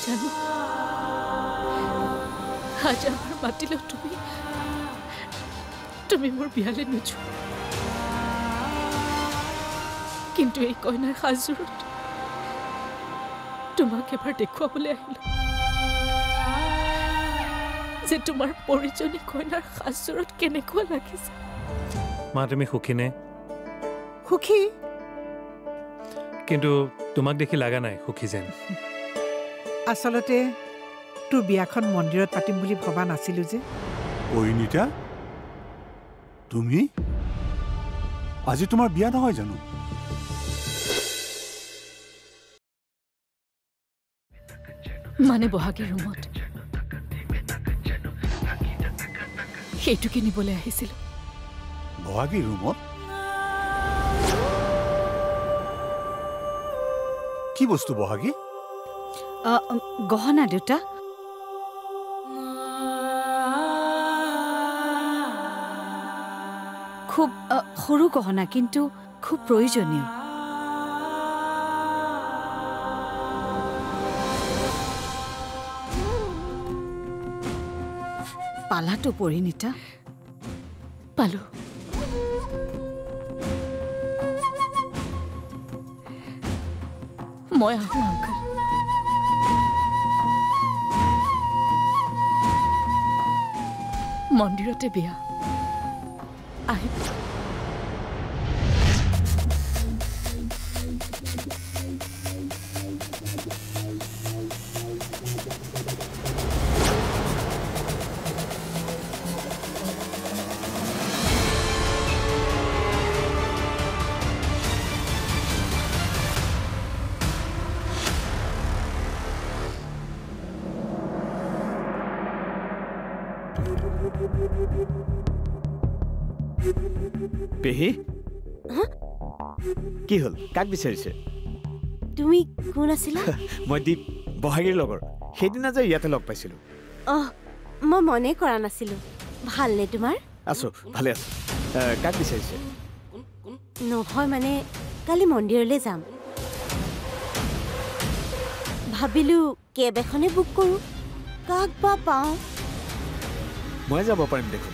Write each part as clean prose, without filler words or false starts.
জানো আজ আমাৰ মাতিলেও তুমি মোৰ বিয়ালে নোযোৱা কিন্তু এই কইনাৰ সাজযোৰত তোমাক এবাৰ দেখুৱাবলৈ আহিলো যে তোমাৰ পৰিজনী কইনাৰ সাজযোৰত কেনেকুৱা লাগিছে মা তুমি সুখী নে সুখী কিন্তু তোমাক দেখি লাগা নাই সুখী যেন আচলতে তোৰ বিয়াখন মন্দিৰত পাতিম বুলি ভবা নাছিলো যে পৰিণীতা তুমি আজি তোমাৰ বিয়া নহয় জানো মানে বহাগীৰ ৰুমত সেইটো কিনিবলৈ আহিছিল বহাগী ৰুমত কি বস্তু বহাগী গহনা দেউতা খুব সৰু গহনা কিন্তু খুব প্ৰয়োজনীয় পালাটো পৰিণীতা পালো মই আহোঁ আংকল মন্দিৰতে বিয়া আহিব পেহী কি হল কাক বিচাৰিছে তুমি কোন আছিলা মই দীপ বহাগীৰ লগৰ সেইদিনা যে ইয়াতে লগ পাইছিলো মই মনে কৰা নাছিলো ভালনে তোমাৰ আছো ভালে আছো কাক বিচাৰিছে নহয় মানে কালি মন্দিৰলৈ যাম ভাবিলো কেব এখনে বুক কৰো কাক বা পাওঁ মই যাব পাৰিম দেখোন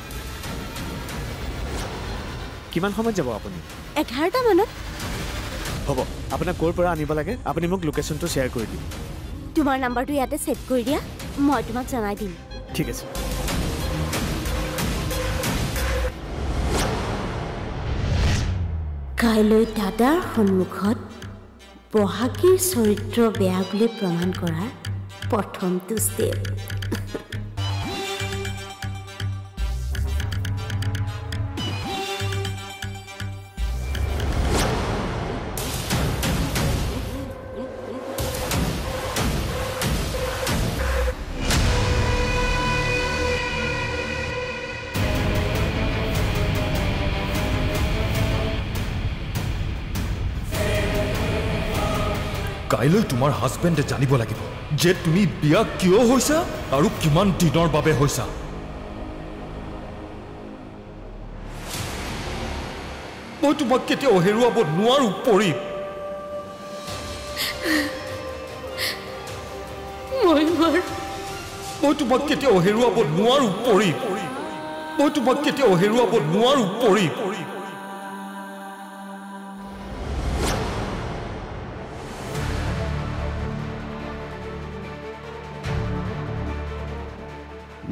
কিমান সময়ত যাব আপুনি 11টা মানত হ'ব আপোনাক ক'ৰ পৰা আনিব লাগে আপুনি মোক লোকেশ্যনটো শ্বেয়াৰ কৰি দিম তোমাৰ নাম্বাৰটো ইয়াতে ছেভ কৰি দিয়া মই তোমাক জনাই দিম ঠিক আছে কাইলৈ দাদাৰ সন্মুখত বহাগীৰ চৰিত্ৰ বেয়া বুলি প্ৰমাণ কৰাৰ প্ৰথমটো ষ্টেপ কাইলৈ তোমাৰ হাজবেণ্ডে জানিব লাগিব যে তুমি বিয়া কিয় হৈছা আৰু কিমান দিনৰ বাবে হৈছা মই তোমাক কেতিয়াও হেৰুৱাব নোৱাৰো পৰি মই তোমাক কেতিয়াও হেৰুৱাব নোৱাৰো পৰি মই তোমাক কেতিয়াও হেৰুৱাব নোৱাৰো পৰি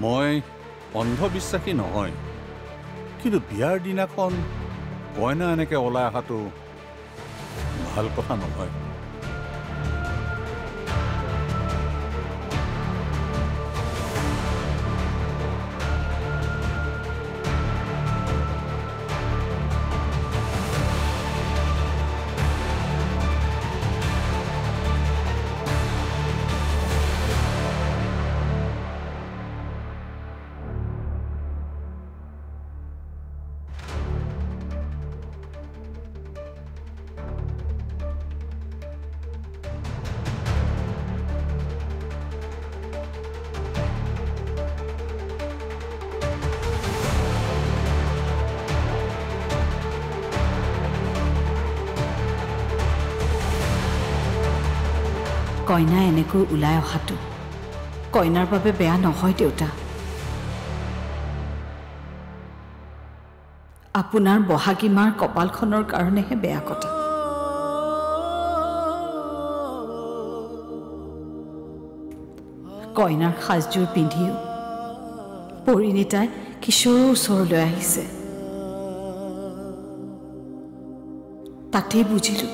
মই অন্ধবিশ্বাসী নহয় কিন্তু বিয়াৰ দিনাখন কইনা এনেকৈ ওলাই অহাটো ভাল কথা নহয় কইনা এনেকৈ ওলাই অহাটো কইনাৰ বাবে বেয়া নহয় দেউতা। আপোনাৰ বহাগী মাৰ কপালখনৰ কাৰণেহে বেয়া কথা। কইনাৰ সাজযোৰ পিন্ধিও পৰিণীতাই কিশোৰৰ ওচৰলৈ আহিছে। তাতেই বুজিলো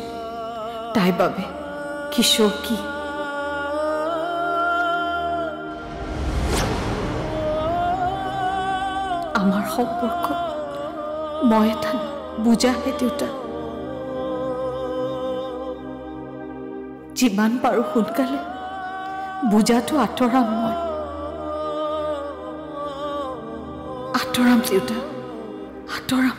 তাইৰ বাবে কিশোৰ কি। আমাৰ সম্পৰ্ক মই এটা বুজাহে দেউতা। যিমান পাৰো সোনকালে বুজাটো আঁতৰাম মই। আঁতৰাম দেউতা, আঁতৰাম।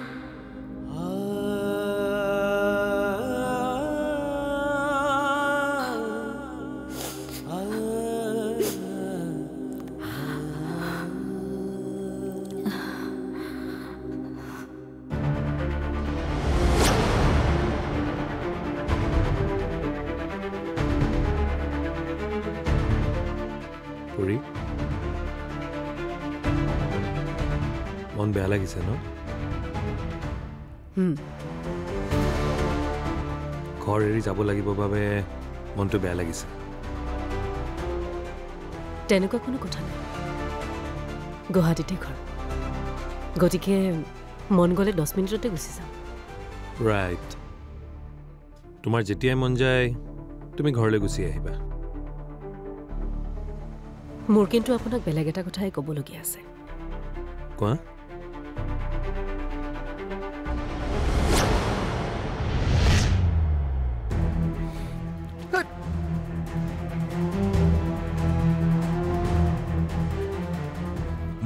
মন বেয়া লাগিছে ন? ঘৰ এৰি যাব লাগিব বাবে মনটো বেয়া লাগিছে। তেনেকুৱা কোনো কথা নাই, গুৱাহাটীতে ঘৰ, গতিকে মন গ'লে 10 মিনিটতে গুচি যাম। ৰাইট, তোমাৰ যেতিয়াই মন যায় তুমি ঘৰলৈ গুচি আহিবা। মোৰ কিন্তু আপোনাক বেলেগ এটা কথাই ক'বলগীয়া আছে। কোৱা।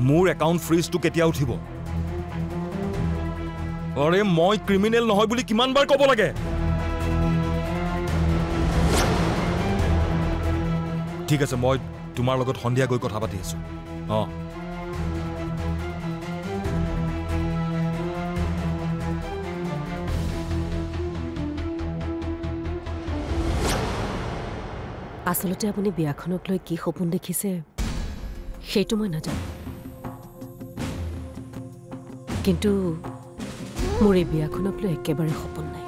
মোৰ একাউণ্ট ফ্ৰিজটো কেতিয়া উঠিব? আৰে মই ক্ৰিমিনেল নহয় বুলি কিমানবাৰ ক'ব লাগে? ঠিক আছে, মই তোমাৰ লগত সন্ধিয়া গৈ কথা পাতি আছো। আচলতে আপুনি বিয়াখনক লৈ কি সপোন দেখিছে সেইটো মই নাজানো, কিন্তু মোৰ এই বিয়াখনক লৈ একেবাৰে সপোন নাই।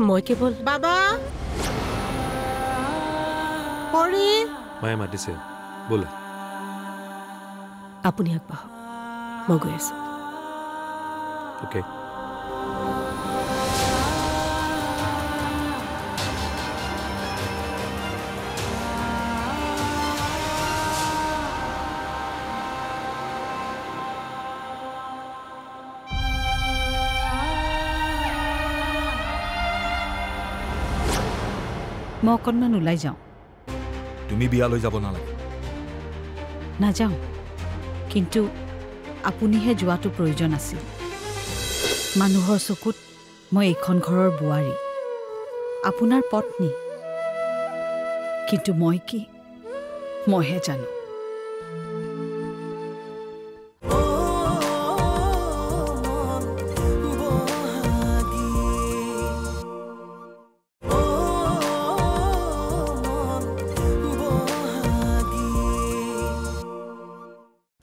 মই কেৱল বাবা পৰি মায়ে মাতিছে, ব'লা। আপুনি আগবাঢ়ক, মই গৈ আছো। অ'কে। মই অকণমান ওলাই যাওঁ। তুমি বিয়ালৈ যাব নালাগে। নাযাওঁ, কিন্তু আপুনিহে যোৱাটো প্ৰয়োজন আছিল। মানুহৰ চকুত মই এইখন ঘৰৰ বোৱাৰী, আপোনাৰ পত্নী, কিন্তু মই কি মইহে জানো।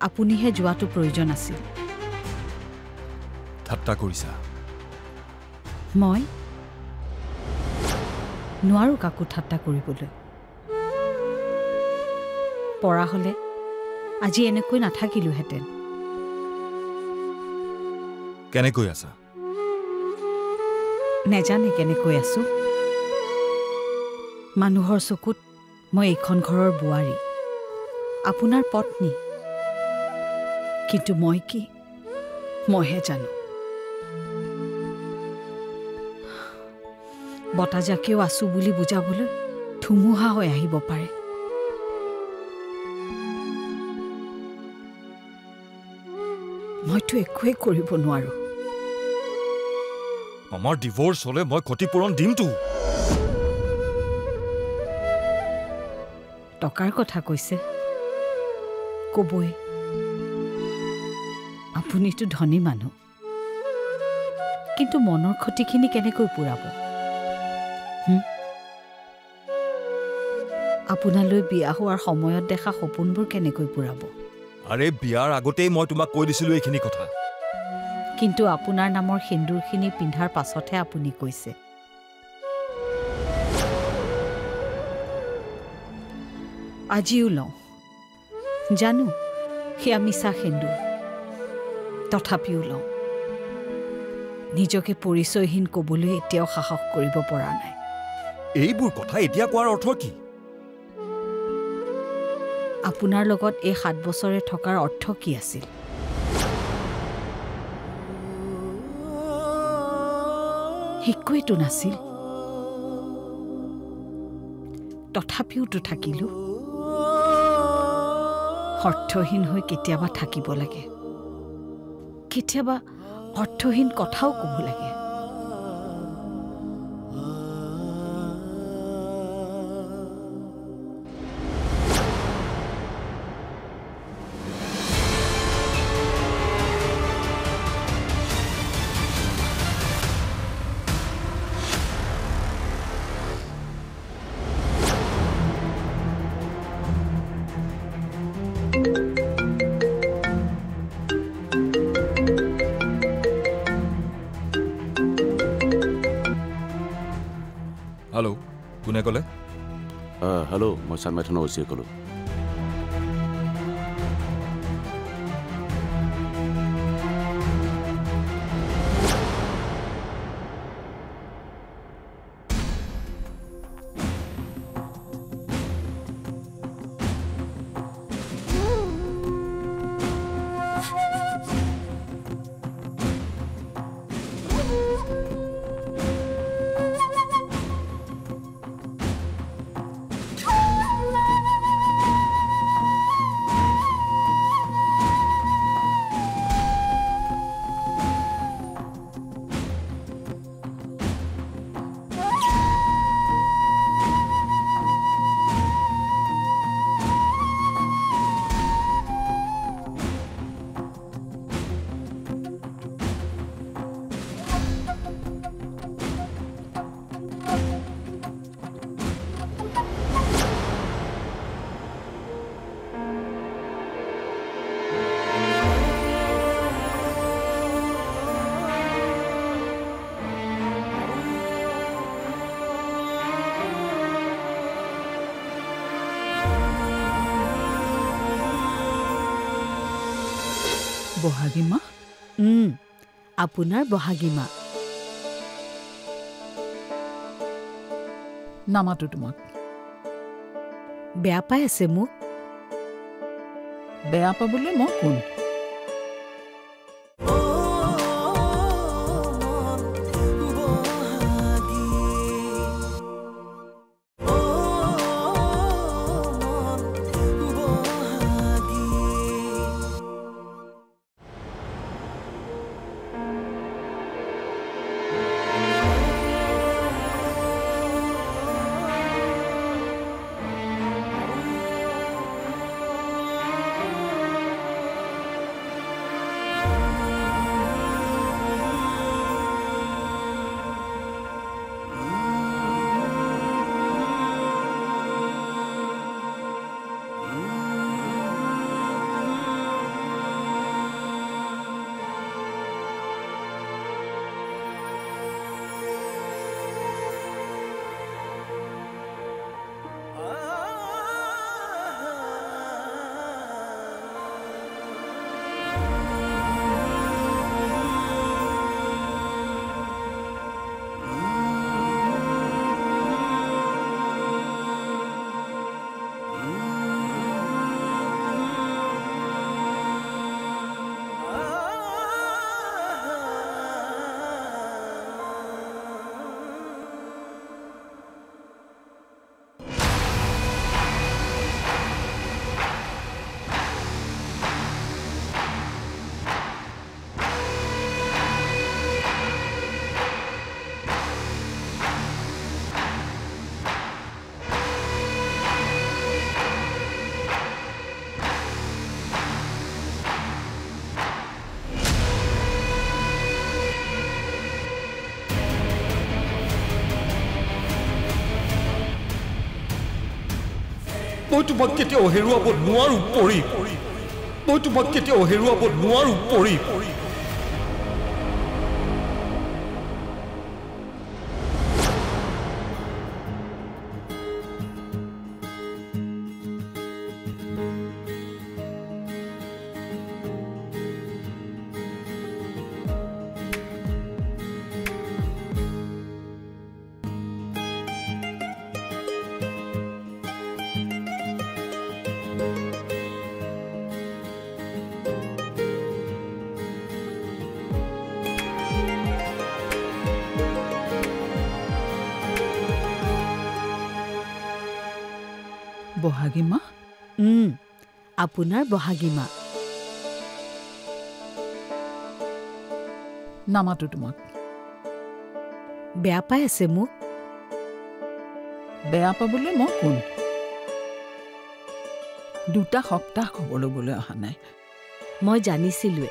আপুনিহে যোৱাটো প্ৰয়োজন আছিল। ঠাট্টা কৰিছা? মই নোৱাৰো কাকো ঠাট্টা কৰিবলৈ। পৰা হ'লে আজি এনেকৈ নাথাকিলোহেঁতেন। কেনেকৈ আছা? নেজানে কেনেকৈ আছো। মানুহৰ চকুত মই এইখন ঘৰৰ বোৱাৰী, আপোনাৰ পত্নী, কিন্তু মই কি মইহে জানো। বতাহজাকেও আছো বুলি বুজাবলৈ ধুমুহা হৈ আহিব পাৰে। মইতো একোৱেই কৰিব নোৱাৰো। আমাৰ ডিভোৰ্চ হ'লে মই ক্ষতিপূৰণ দিমতো। টকাৰ কথা কৈছে, ক'বই। আপুনিতো ধনী মানুহ, কিন্তু মনৰ ক্ষতিখিনি কেনেকৈ পূৰাব? আপোনালৈ বিয়া হোৱাৰ সময়ত দেখা সপোনবোৰ কেনেকৈ পূৰাব? আৰে বিয়াৰ আগতেই মই তোমাক কৈ দিছিলোঁ এইখিনি কথা। কিন্তু আপোনাৰ নামৰ সেন্দুৰখিনি পিন্ধাৰ পাছতহে আপুনি কৈছে। আজিও লওঁ, জানো সেয়া মিছা সেন্দুৰ, তথাপিও লওঁ। নিজকে পৰিচয়হীন ক'বলৈ এতিয়াও সাহস কৰিব পৰা নাই। এইবোৰ কথা এতিয়া কোৱাৰ অৰ্থ কি? আপোনাৰ লগত এই 7 বছৰে থকাৰ অৰ্থ কি আছিল? একোৱেতো নাছিল, তথাপিওতো থাকিলোঁ। অৰ্থহীন হৈ কেতিয়াবা থাকিব লাগে, কেতিয়াবা অৰ্থহীন কথাও ক'ব লাগে। হেল্ল', কোনে ক'লে? হেল্ল', মই চানমাই থানাৰ অচিয়ে ক'লোঁ। বহাগী মা? আপোনাৰ বহাগী মা। নামাতো তোমাক। বেয়া পাই আছে মোক? বেয়া পাবলৈ মই কোন? মই তোমাক কেতিয়াও হেৰুৱাব নোৱাৰো পৰি মই তোমাক কেতিয়াও হেৰুৱাব নোৱাৰো পৰি বহাগী মা আপোনাৰ বহাগী মা নামাতো তোমাক বেয়া পাই আছে মোক বেয়া পাবলৈ মই কোন 2 সপ্তাহ খবৰ ল'বলৈ অহা নাই মই জানিছিলোৱে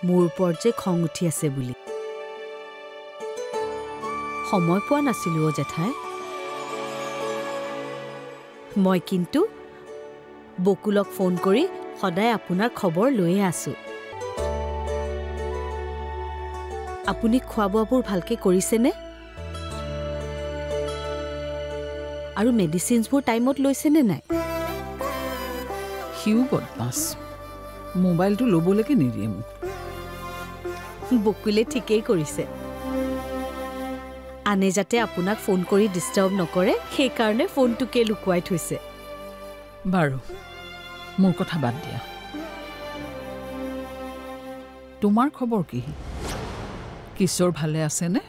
মোৰ ওপৰত যে খং উঠি আছে বুলি সময় পোৱা নাছিলোঁ জেঠাই মই কিন্তু বকুলক ফোন কৰি সদায় আপোনাৰ খবৰ লৈয়ে আছোঁ আপুনি খোৱা বোৱাবোৰ ভালকৈ কৰিছেনে আৰু মেডিচিনছবোৰ টাইমত লৈছেনে নাই সিও বদমাছ মোবাইলটো ল'বলৈকে নিদিয়ে মোক বকুলে ঠিকেই কৰিছে আনে যাতে আপোনাক ফোন কৰি ডিষ্টাৰ্ব নকৰে সেইকাৰণে ফোনটোকে লুকুৱাই থৈছে বাৰু মোৰ কথা বাদ দিয়া তোমাৰ খবৰ কি কিশোৰ ভালে আছেনে